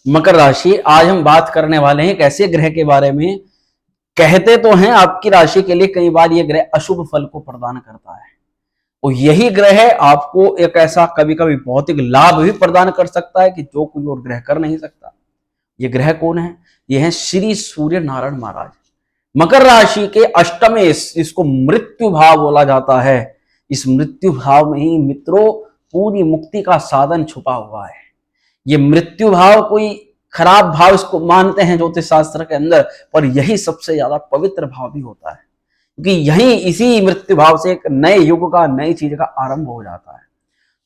मकर राशि, आज हम बात करने वाले हैं एक ऐसे ग्रह के बारे में। कहते तो हैं आपकी राशि के लिए कई बार ये ग्रह अशुभ फल को प्रदान करता है, और यही ग्रह आपको एक ऐसा कभी कभी भौतिक लाभ भी प्रदान कर सकता है कि जो कोई और ग्रह कर नहीं सकता। ये ग्रह कौन है? ये है श्री सूर्य नारायण महाराज। मकर राशि के अष्टमे, इसको मृत्यु भाव बोला जाता है। इस मृत्यु भाव में ही मित्रों पूरी मुक्ति का साधन छुपा हुआ है। ये मृत्यु भाव कोई खराब भाव इसको मानते हैं ज्योतिष शास्त्र के अंदर, पर यही सबसे ज्यादा पवित्र भाव भी होता है, क्योंकि यही इसी मृत्यु भाव से एक नए युग का, नई चीज का आरंभ हो जाता है।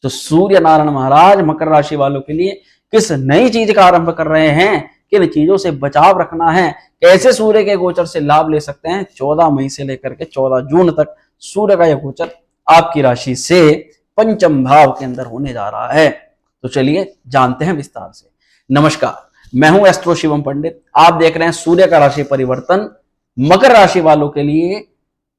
तो सूर्य नारायण महाराज मकर राशि वालों के लिए किस नई चीज का आरंभ कर रहे हैं, किन चीजों से बचाव रखना है, कैसे सूर्य के गोचर से लाभ ले सकते हैं। 14 मई से लेकर के 14 जून तक सूर्य का यह गोचर आपकी राशि से पंचम भाव के अंदर होने जा रहा है। तो चलिए जानते हैं विस्तार से। नमस्कार, मैं हूं एस्ट्रो शिवम पंडित। आप देख रहे हैं सूर्य का राशि परिवर्तन मकर राशि वालों के लिए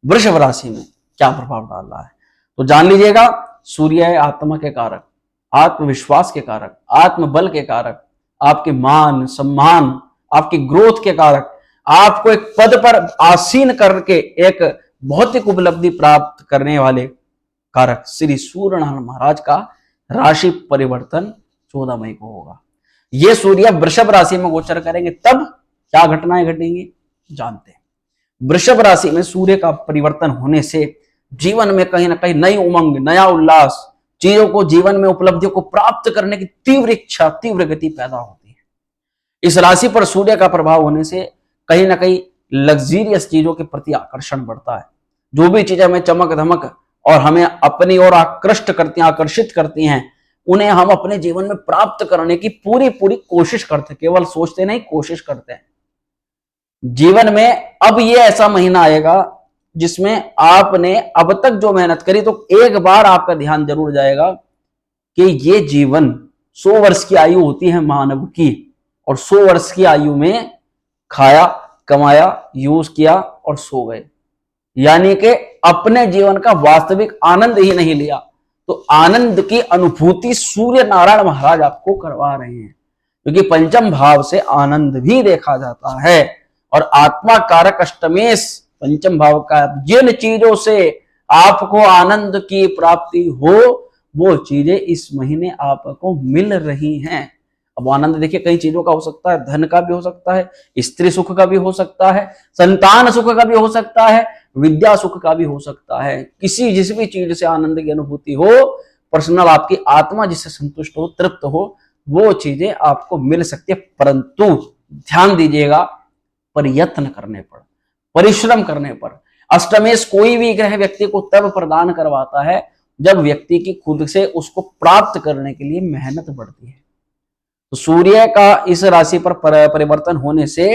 वृषभ राशि में क्या प्रभाव डाल रहा है। तो जान लीजिएगा, सूर्य है आत्मा के कारक, आत्मविश्वास के कारक, आत्मबल के कारक, आपके मान सम्मान, आपकी ग्रोथ के कारक, आपको एक पद पर आसीन करके एक भौतिक उपलब्धि प्राप्त करने वाले कारक श्री सूर्य नारायण महाराज का राशि परिवर्तन 14 मई को होगा। ये सूर्य वृषभ राशि में गोचर करेंगे, तब क्या घटनाएं घटेंगी जानते हैं। वृषभ राशि में सूर्य का परिवर्तन होने से जीवन में कहीं ना कहीं नई उमंग, नया उल्लास, चीजों को, जीवन में उपलब्धियों को प्राप्त करने की तीव्र इच्छा, तीव्र गति पैदा होती है। इस राशि पर सूर्य का प्रभाव होने से कहीं ना कहीं लग्जीरियस चीजों के प्रति आकर्षण बढ़ता है। जो भी चीजें हमें चमक धमक और हमें अपनी ओर आकर्षित करती हैं, उन्हें हम अपने जीवन में प्राप्त करने की पूरी कोशिश करते हैं। केवल सोचते नहीं, कोशिश करते हैं। जीवन में अब ये ऐसा महीना आएगा जिसमें आपने अब तक जो मेहनत करी, तो एक बार आपका ध्यान जरूर जाएगा कि ये जीवन 100 वर्ष की आयु होती है मानव की, और 100 वर्ष की आयु में खाया, कमाया, यूज किया और सो गए, यानी कि अपने जीवन का वास्तविक आनंद ही नहीं लिया। तो आनंद की अनुभूति सूर्य नारायण महाराज आपको करवा रहे हैं, क्योंकि पंचम भाव से आनंद भी देखा जाता है। और आत्मा कारक अष्टमेश पंचम भाव का, जिन चीजों से आपको आनंद की प्राप्ति हो, वो चीजें इस महीने आपको मिल रही हैं। अब आनंद देखिए कई चीजों का हो सकता है, धन का भी हो सकता है, स्त्री सुख का भी हो सकता है, संतान सुख का भी हो सकता है, विद्या सुख का भी हो सकता है। जिस भी चीज से आनंद की अनुभूति हो, पर्सनल आपकी आत्मा जिससे संतुष्ट हो, तृप्त हो, वो चीजें आपको मिल सकती है। परंतु ध्यान दीजिएगा, प्रयत्न करने पर, परिश्रम करने पर। अष्टमेश कोई भी ग्रह व्यक्ति को तब प्रदान करवाता है जब व्यक्ति की खुद से उसको प्राप्त करने के लिए मेहनत बढ़ती है। तो सूर्य का इस राशि पर परिवर्तन होने से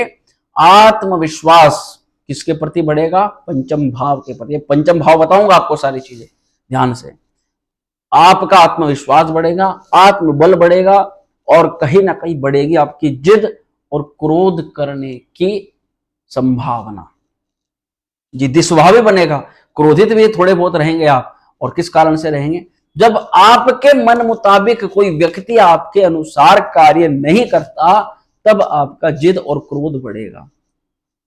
आत्मविश्वास किसके प्रति बढ़ेगा? पंचम भाव के प्रति। पंचम भाव बताऊंगा आपको सारी चीजें ध्यान से। आपका आत्मविश्वास बढ़ेगा, आत्मबल बढ़ेगा, और कहीं ना कहीं बढ़ेगी आपकी जिद और क्रोध करने की संभावना। जिद्दी स्वभाव भी बनेगा, क्रोधित भी थोड़े बहुत रहेंगे आप। और किस कारण से रहेंगे? जब आपके मन मुताबिक कोई व्यक्ति आपके अनुसार कार्य नहीं करता, तब आपका जिद और क्रोध बढ़ेगा।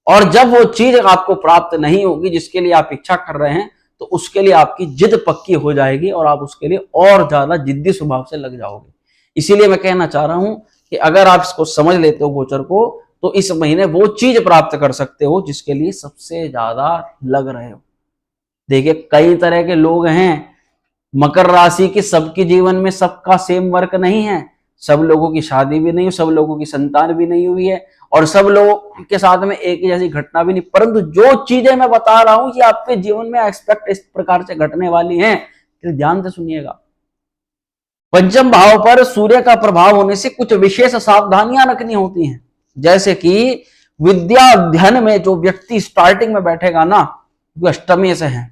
और जब वो चीज आपको प्राप्त नहीं होगी जिसके लिए आप इच्छा कर रहे हैं, तो उसके लिए आपकी जिद पक्की हो जाएगी और आप उसके लिए और ज्यादा जिद्दी स्वभाव से लग जाओगे। इसीलिए मैं कहना चाह रहा हूं कि अगर आप इसको समझ लेते हो गोचर को, तो इस महीने वो चीज प्राप्त कर सकते हो जिसके लिए सबसे ज्यादा लग रहे हो। देखिए कई तरह के लोग हैं मकर राशि के, सबके जीवन में सबका सेम वर्क नहीं है। सब लोगों की शादी भी नहीं हुई, सब लोगों की संतान भी नहीं हुई है, और सब लोगों के साथ में एक ही जैसी घटना भी नहीं। परंतु जो चीजें मैं बता रहा हूं ये आपके जीवन में एक्सपेक्ट इस प्रकार से घटने वाली हैं, तो ध्यान से सुनिएगा। पंचम भाव पर सूर्य का प्रभाव होने से कुछ विशेष सावधानियां रखनी होती हैं। जैसे कि विद्या अध्ययन में जो व्यक्ति स्टार्टिंग में बैठेगा ना, जो अष्टमी से है,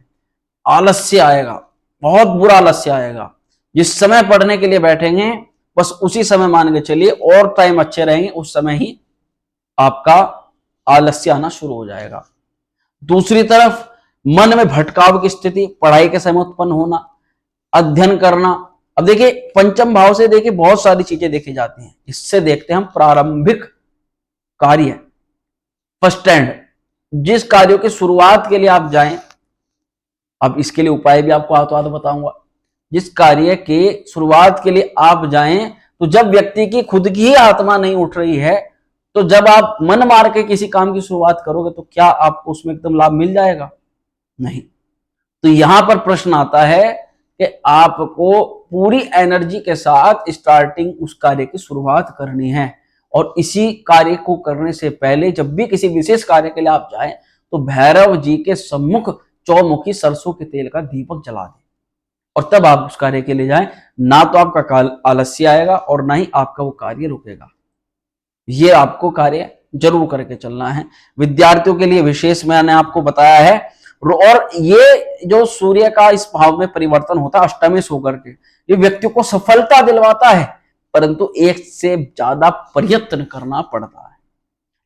आलस्य आएगा, बहुत बुरा आलस्य आएगा। जिस समय पढ़ने के लिए बैठेंगे बस उसी समय मान के चलिए, और टाइम अच्छे रहेंगे उस समय ही आपका आलस्य आना शुरू हो जाएगा। दूसरी तरफ मन में भटकाव की स्थिति, पढ़ाई के समय उत्पन्न होना, अध्ययन करना, अब देखिए पंचम भाव से देखिए बहुत सारी चीजें देखी जाती हैं। इससे देखते हैं हम प्रारंभिक कार्य, फर्स्ट एंड, जिस कार्यों की शुरुआत के लिए आप जाएं, अब इसके लिए उपाय भी आपको हाथों हाथ बताऊंगा। जिस कार्य के शुरुआत के लिए आप जाएं, तो जब व्यक्ति की खुद की ही आत्मा नहीं उठ रही है, तो जब आप मन मार के किसी काम की शुरुआत करोगे तो क्या आपको उसमें एकदम लाभ मिल जाएगा? नहीं। तो यहां पर प्रश्न आता है कि आपको पूरी एनर्जी के साथ स्टार्टिंग उस कार्य की शुरुआत करनी है, और इसी कार्य को करने से पहले जब भी किसी विशेष कार्य के लिए आप जाएं, तो भैरव जी के सम्मुख चौमुखी सरसों के तेल का दीपक जला दें, और तब आप उस कार्य के लिए जाएं। ना तो आपका आलस्य आएगा और ना ही आपका वो कार्य रुकेगा। ये आपको कार्य जरूर करके चलना है। विद्यार्थियों के लिए विशेष मैंने आपको बताया है। और ये जो सूर्य का इस भाव में परिवर्तन होता है अष्टमेश होकर के, ये व्यक्ति को सफलता दिलवाता है, परंतु एक से ज्यादा प्रयत्न करना पड़ता है,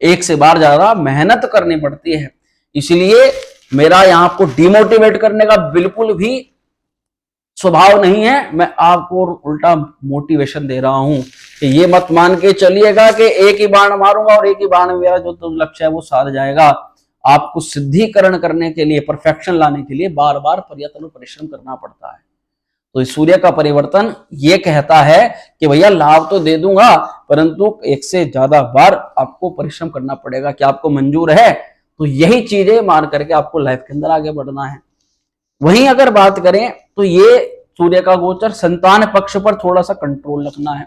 एक से बार ज्यादा मेहनत करनी पड़ती है। इसलिए मेरा यहां आपको डिमोटिवेट करने का बिल्कुल भी स्वभाव नहीं है, मैं आपको उल्टा मोटिवेशन दे रहा हूं कि ये मत मान के चलिएगा कि एक ही बाण मारूंगा और एक ही बाण में मेरा जो तो लक्ष्य है वो साध जाएगा। आपको सिद्धिकरण करने के लिए, परफेक्शन लाने के लिए बार बार प्रयत्न और परिश्रम करना पड़ता है। तो इस सूर्य का परिवर्तन ये कहता है कि भैया लाभ तो दे दूंगा, परंतु एक से ज्यादा बार आपको परिश्रम करना पड़ेगा। क्या आपको मंजूर है? तो यही चीजें मान करके आपको लाइफ के अंदर आगे बढ़ना है। वहीं अगर बात करें तो ये सूर्य का गोचर संतान पक्ष पर थोड़ा सा कंट्रोल रखना है।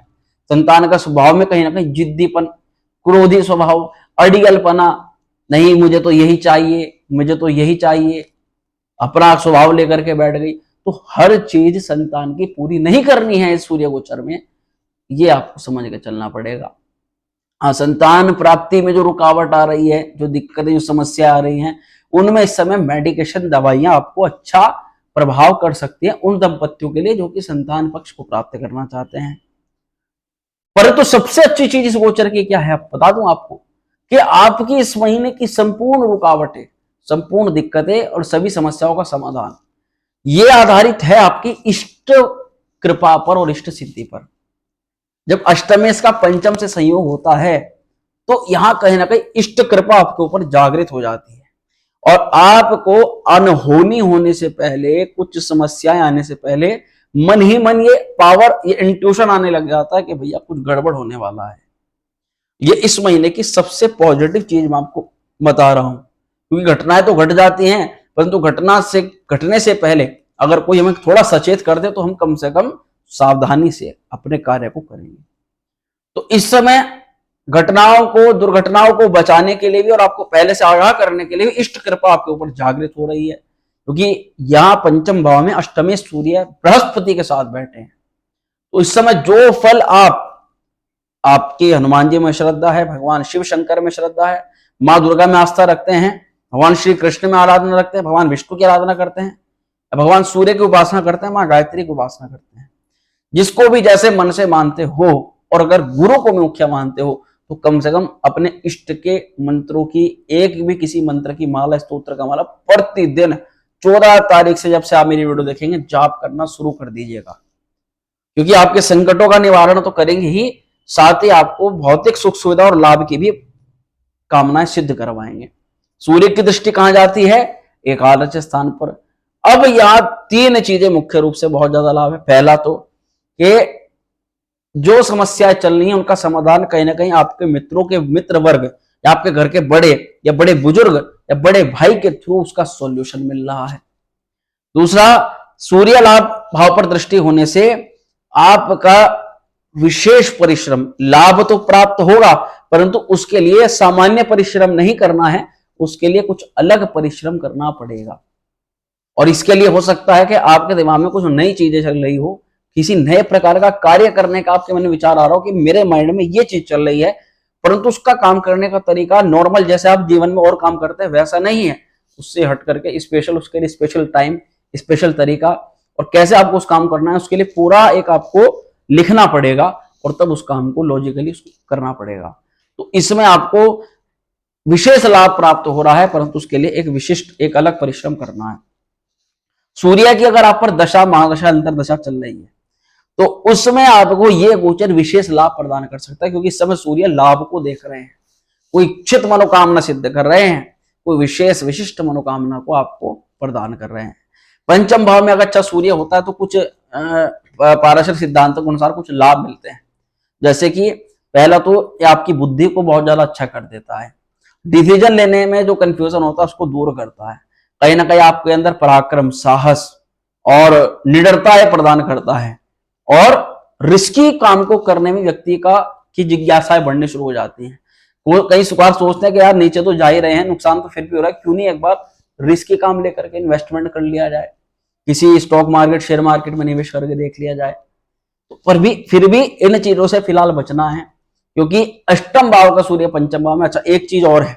संतान का स्वभाव में कहीं ना कहीं जिद्दीपन, क्रोधी स्वभाव, अड़ियलपना, नहीं मुझे तो यही चाहिए, मुझे तो यही चाहिए, अपना स्वभाव लेकर के बैठ गई, तो हर चीज संतान की पूरी नहीं करनी है इस सूर्य गोचर में, ये आपको समझ के चलना पड़ेगा। हाँ, संतान प्राप्ति में जो रुकावट आ रही है, जो दिक्कतें, जो समस्या आ रही हैं, उनमें इस समय मेडिकेशन दवाइयां आपको अच्छा प्रभाव कर सकती हैं उन दंपतियों के लिए जो कि संतान पक्ष को प्राप्त करना चाहते हैं। परंतु सबसे अच्छी चीज इस गोचर की क्या है, आप बता दूं आपको, कि आपकी इस महीने की संपूर्ण रुकावटें, संपूर्ण दिक्कतें और सभी समस्याओं का समाधान ये आधारित है आपकी इष्ट कृपा पर और इष्ट सिद्धि पर। जब अष्टमेश का पंचम से संयोग होता है तो यहां कहीं ना कहीं इष्ट कृपा आपके ऊपर जागृत हो जाती है, और आपको अनहोनी होने से पहले, कुछ समस्याएं आने से पहले मन ही मन ये पावर, ये इंट्यूशन आने लग जाता है कि भैया कुछ गड़बड़ होने वाला है। ये इस महीने की सबसे पॉजिटिव चीज मैं आपको बता रहा हूं, क्योंकि घटनाएं तो घट जाती हैं, परंतु घटना से घटने से पहले अगर कोई हमें थोड़ा सचेत कर दे तो हम कम से कम सावधानी से अपने कार्य को करेंगे। तो इस समय घटनाओं को, दुर्घटनाओं को बचाने के लिए भी और आपको पहले से आगाह करने के लिए भी इष्ट कृपा आपके ऊपर जागृत हो रही है, क्योंकि यहां पंचम भाव में अष्टमेश सूर्य बृहस्पति के साथ बैठे हैं। तो इस समय जो फल आपके हनुमान जी में श्रद्धा है, भगवान शिव शंकर में श्रद्धा है, मां दुर्गा में आस्था रखते हैं, भगवान श्री कृष्ण में आराधना रखते हैं, भगवान विष्णु की आराधना करते हैं, भगवान सूर्य की उपासना करते हैं, मां गायत्री की उपासना करते हैं, जिसको भी जैसे मन से मानते हो, और अगर गुरु को मुख्य मानते हो तो कम से कम अपने इष्ट के मंत्रों की एक भी किसी मंत्र की माला, स्तोत्र का माला प्रतिदिन 14 तारीख से जब से आप मेरी वीडियो देखेंगे जाप करना शुरू कर दीजिएगा, क्योंकि आपके संकटों का निवारण तो करेंगे ही, साथ ही आपको भौतिक सुख सुविधा और लाभ की भी कामनाएं सिद्ध करवाएंगे। सूर्य की दृष्टि कहां जाती है? एकादश स्थान पर। अब यहां 3 चीजें मुख्य रूप से बहुत ज्यादा लाभ है। पहला तो कि जो समस्याएं चल रही हैं उनका समाधान कहीं ना कहीं आपके मित्रों के मित्र वर्ग या आपके घर के बड़े या बड़े बुजुर्ग या बड़े भाई के थ्रू उसका सॉल्यूशन मिल रहा है। दूसरा, सूर्य लाभ भाव पर दृष्टि होने से आपका विशेष परिश्रम, लाभ तो प्राप्त होगा, परंतु उसके लिए सामान्य परिश्रम नहीं करना है, उसके लिए कुछ अलग परिश्रम करना पड़ेगा। और इसके लिए हो सकता है कि आपके दिमाग में कुछ नई चीजें चल रही हो, किसी नए प्रकार का कार्य करने का आपके मन में विचार आ रहा हो कि मेरे माइंड में ये चीज चल रही है, परंतु उसका काम करने का तरीका नॉर्मल जैसे आप जीवन में और काम करते हैं वैसा नहीं है, उससे हट करके स्पेशल, उसके लिए स्पेशल टाइम, स्पेशल तरीका, और कैसे आपको उस काम करना है उसके लिए पूरा एक आपको लिखना पड़ेगा, और तब उस काम को लॉजिकली करना पड़ेगा। तो इसमें आपको विशेष लाभ प्राप्त हो रहा है, परंतु उसके लिए एक विशिष्ट, एक अलग परिश्रम करना है। सूर्य की अगर आप पर दशा, महादशा, अंतरदशा चल रही है तो उसमें आपको ये गोचर विशेष लाभ प्रदान कर सकता है, क्योंकि इस समय सूर्य लाभ को देख रहे हैं, कोई इच्छित मनोकामना सिद्ध कर रहे हैं, कोई विशेष विशिष्ट मनोकामना को आपको प्रदान कर रहे हैं। पंचम भाव में अगर अच्छा सूर्य होता है तो कुछ पारशर सिद्धांतों के अनुसार कुछ लाभ मिलते हैं। जैसे कि पहला तो ये आपकी बुद्धि को बहुत ज्यादा अच्छा कर देता है, डिसीजन लेने में जो कंफ्यूजन होता है उसको दूर करता है, कहीं ना कहीं आपके अंदर पराक्रम, साहस और निडरता प्रदान करता है, और रिस्की काम को करने में व्यक्ति की जिज्ञासाएं बढ़ने शुरू हो जाती हैं। वो कई सुखार सोचते हैं कि यार नीचे तो जा ही रहे हैं, नुकसान तो फिर भी हो रहा है, क्यों नहीं एक बार रिस्की काम लेकर के इन्वेस्टमेंट कर लिया जाए, किसी स्टॉक मार्केट, शेयर मार्केट में निवेश करके देख लिया जाए। पर भी फिर भी इन चीजों से फिलहाल बचना है, क्योंकि अष्टम भाव का सूर्य पंचम भाव में। अच्छा, एक चीज और है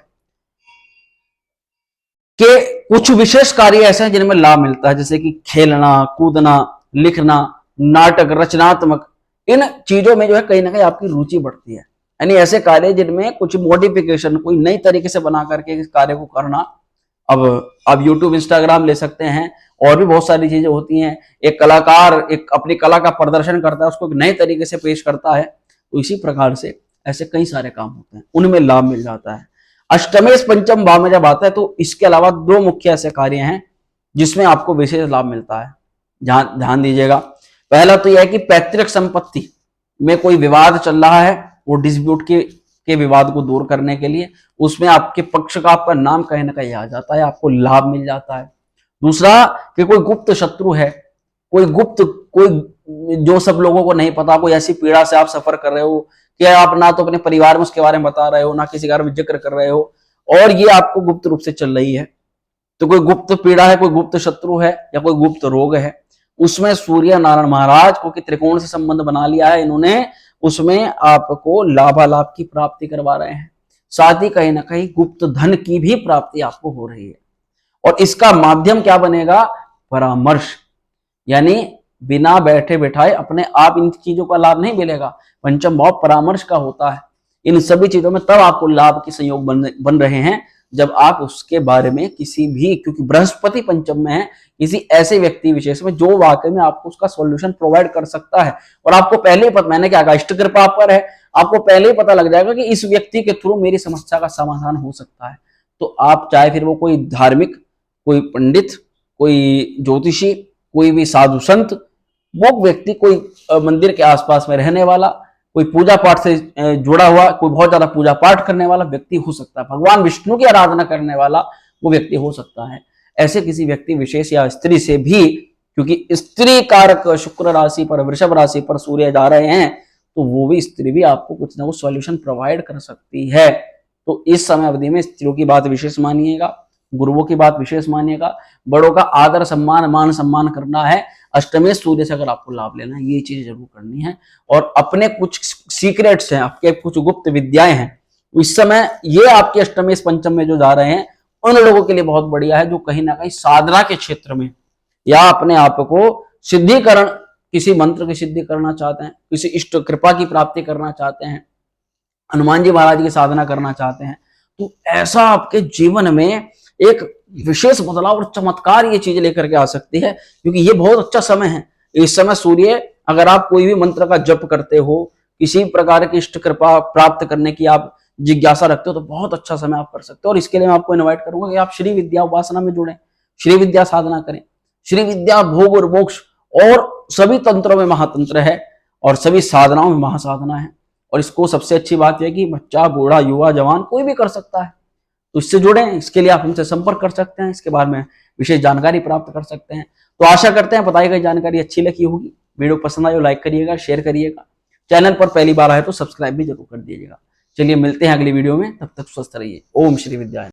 कि कुछ विशेष कार्य ऐसे हैं जिनमें लाभ मिलता है, जैसे कि खेलना, कूदना, लिखना, नाटक, रचनात्मक, इन चीजों में जो है कहीं ना कहीं आपकी रुचि बढ़ती है। यानी ऐसे कार्य जिनमें कुछ मॉडिफिकेशन, कोई नई तरीके से बना करके इस कार्य को करना। अब आप यूट्यूब, इंस्टाग्राम ले सकते हैं, और भी बहुत सारी चीजें होती हैं। एक कलाकार एक अपनी कला का प्रदर्शन करता है, उसको एक नए तरीके से पेश करता है, तो इसी प्रकार से ऐसे कई सारे काम होते हैं, उनमें लाभ मिल जाता है। अष्टमेश पंचम भाव में जब आता है तो इसके अलावा दो मुख्य ऐसे कार्य हैं जिसमें आपको विशेष लाभ मिलता है, ध्यान दीजिएगा। पहला तो यह है कि पैतृक संपत्ति में कोई विवाद चल रहा है, वो डिस्प्यूट के विवाद को दूर करने के लिए उसमें आपके पक्ष का, आपका नाम कहीं ना कहीं आ जाता है, आपको लाभ मिल जाता है। दूसरा कि कोई गुप्त शत्रु है, कोई जो सब लोगों को नहीं पता, कोई ऐसी पीड़ा से आप सफर कर रहे हो कि आप ना तो अपने परिवार में उसके बारे में बता रहे हो, ना किसी बारे में जिक्र कर रहे हो, और ये आपको गुप्त रूप से चल रही है, तो कोई गुप्त पीड़ा है, कोई गुप्त शत्रु है, या कोई गुप्त रोग है, उसमें सूर्य नारायण महाराज को कि त्रिकोण से संबंध बना लिया है इन्होंने, उसमें आपको लाभालाभ की प्राप्ति करवा रहे हैं। साथ ही कहीं ना कहीं गुप्त धन की भी प्राप्ति आपको हो रही है। और इसका माध्यम क्या बनेगा? परामर्श, यानी बिना बैठे बैठाए अपने आप इन चीजों का लाभ नहीं मिलेगा, पंचम भाव परामर्श का होता है। इन सभी चीजों में तब आपको लाभ के संयोग बन रहे हैं जब आप उसके बारे में किसी भी, क्योंकि बृहस्पति पंचम में है, किसी ऐसे व्यक्ति विशेष में जो वाकई में आपको उसका सॉल्यूशन प्रोवाइड कर सकता है। और आपको पहले ही पता, मैंने क्या कहा, इष्ट कृपा पर है, आपको पहले ही पता लग जाएगा कि इस व्यक्ति के थ्रू मेरी समस्या का समाधान हो सकता है। तो आप चाहे फिर वो कोई धार्मिक, कोई पंडित, कोई ज्योतिषी, कोई भी साधु संत, वो व्यक्ति कोई मंदिर के आसपास में रहने वाला, कोई पूजा पाठ से जुड़ा हुआ, कोई बहुत ज्यादा पूजा पाठ करने वाला व्यक्ति हो सकता है, भगवान विष्णु की आराधना करने वाला वो व्यक्ति हो सकता है। ऐसे किसी व्यक्ति विशेष या स्त्री से भी, क्योंकि स्त्री कारक शुक्र राशि पर, वृषभ राशि पर सूर्य जा रहे हैं, तो वो भी स्त्री भी आपको कुछ ना कुछ सॉल्यूशन प्रोवाइड कर सकती है। तो इस समय अवधि में स्त्रियों की बात विशेष मानिएगा, गुरुओं की बात विशेष मानिएगा, बड़ों का आदर सम्मान, मान सम्मान करना है। अष्टमेश सूर्य से अगर आपको लाभ लेना है, ये चीज जरूर करनी है। और अपने कुछ सीक्रेट्स हैं, आपके कुछ गुप्त विद्याएं हैं, इस समय ये आपके अष्टमेश पंचम में जो जा रहे हैं उन लोगों के लिए बहुत बढ़िया है, जो कहीं ना कहीं साधना के क्षेत्र में या अपने आप को सिद्धिकरण, किसी मंत्र की सिद्धि करना चाहते हैं, किसी इष्ट कृपा की प्राप्ति करना चाहते हैं, हनुमान जी महाराज की साधना करना चाहते हैं, तो ऐसा आपके जीवन में एक विशेष बदलाव और चमत्कार ये चीज लेकर के आ सकती है, क्योंकि ये बहुत अच्छा समय है। इस समय सूर्य, अगर आप कोई भी मंत्र का जप करते हो, किसी प्रकार की इष्ट कृपा प्राप्त करने की आप जिज्ञासा रखते हो, तो बहुत अच्छा समय आप कर सकते हो। और इसके लिए मैं आपको इनवाइट करूंगा कि आप श्री विद्या उपासना में जुड़ें, श्री विद्या साधना करें। श्री विद्या भोग और मोक्ष और सभी तंत्रों में महातंत्र है, और सभी साधनाओं में महासाधना है। और इसको सबसे अच्छी बात यह कि बच्चा, बूढ़ा, युवा, जवान कोई भी कर सकता है। तो इससे जुड़े, इसके लिए आप हमसे संपर्क कर सकते हैं, इसके बारे में विशेष जानकारी प्राप्त कर सकते हैं। तो आशा करते हैं बताई गई जानकारी अच्छी लगी होगी। वीडियो पसंद आए तो लाइक करिएगा, शेयर करिएगा, चैनल पर पहली बार आए तो सब्सक्राइब भी जरूर कर दीजिएगा। चलिए मिलते हैं अगली वीडियो में, तब तक स्वस्थ रहिए। ओम श्री विद्या।